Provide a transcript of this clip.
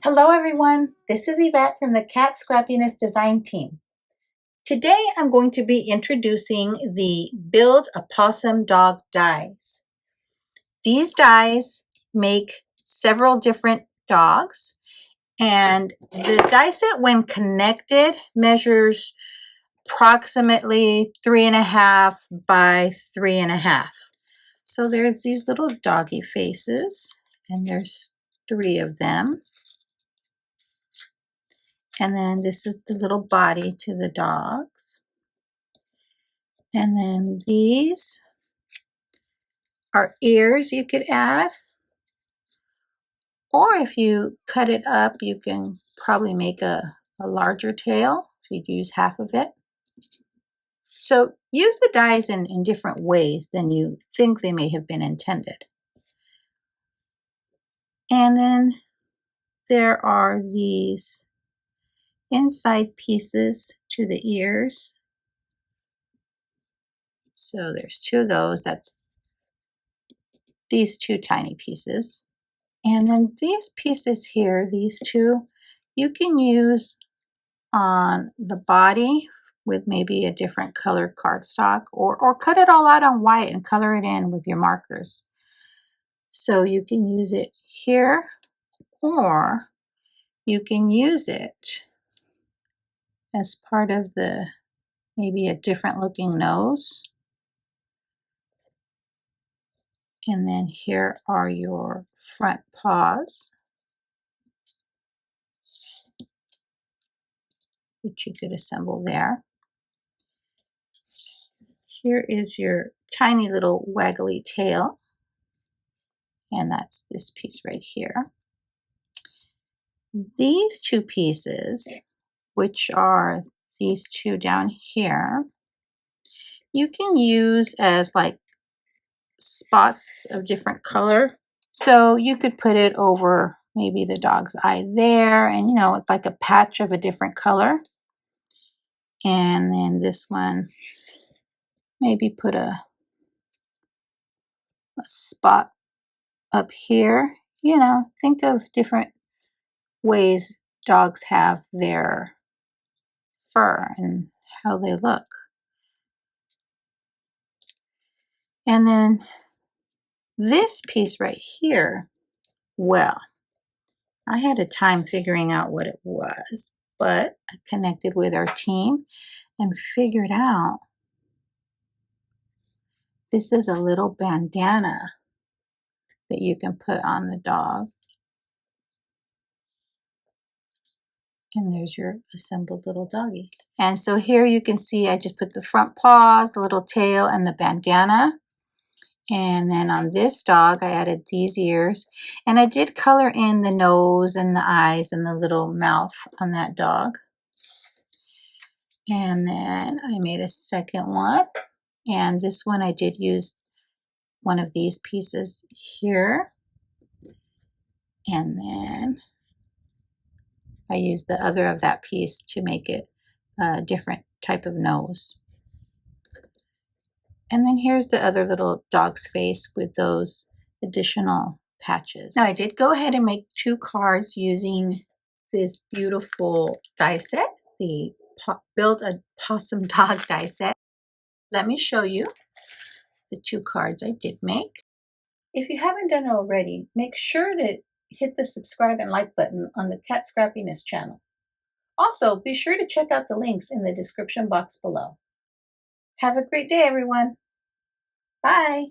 Hello everyone, this is Yvette from the Kat Scrappiness Design Team. Today I'm going to be introducing the Build a Pawsome Dog dies. These dies make several different dogs, and the die set when connected measures approximately 3.5 by 3.5. So there's these little doggy faces, and there's 3 of them. And then this is the little body to the dogs. And then these are ears you could add. Or if you cut it up, you can probably make a larger tail. You'd use half of it. So use the dies in different ways than you think they may have been intended. And then there are these inside pieces to the ears. So there's 2 of those. That's these 2 tiny pieces. And then these pieces here, these 2, you can use on the body with maybe a different colored cardstock, or cut it all out on white and color it in with your markers. So you can use it here, or you can use it as part of the maybe a different looking nose. And then here are your front paws, which you could assemble there. Here is your tiny little waggly tail, and that's this piece right here. These 2 pieces, which are these 2 down here, you can use as like spots of different color. So you could put it over maybe the dog's eye there, and it's like a patch of a different color. And then this one, maybe put a spot up here. Think of different ways dogs have their fur and how they look. And then this piece right here, well, I had a time figuring out what it was, but I connected with our team and figured out this is a little bandana that you can put on the dog. And there's your assembled little doggy. And so here you can see I just put the front paws, the little tail, and the bandana. And then on this dog, I added these ears. And I did color in the nose and the eyes and the little mouth on that dog. And then I made a second one. And this one I did use one of these pieces here. And then I used the other of that piece to make it a different type of nose. And then here's the other little dog's face with those additional patches. Now I did go ahead and make 2 cards using this beautiful die set, the Build a Pawsome Dog die set. Let me show you the 2 cards I did make. If you haven't done it already, make sure to hit the subscribe and like button on the Kat Scrappiness channel. Also, be sure to check out the links in the description box below. Have a great day, everyone. Bye.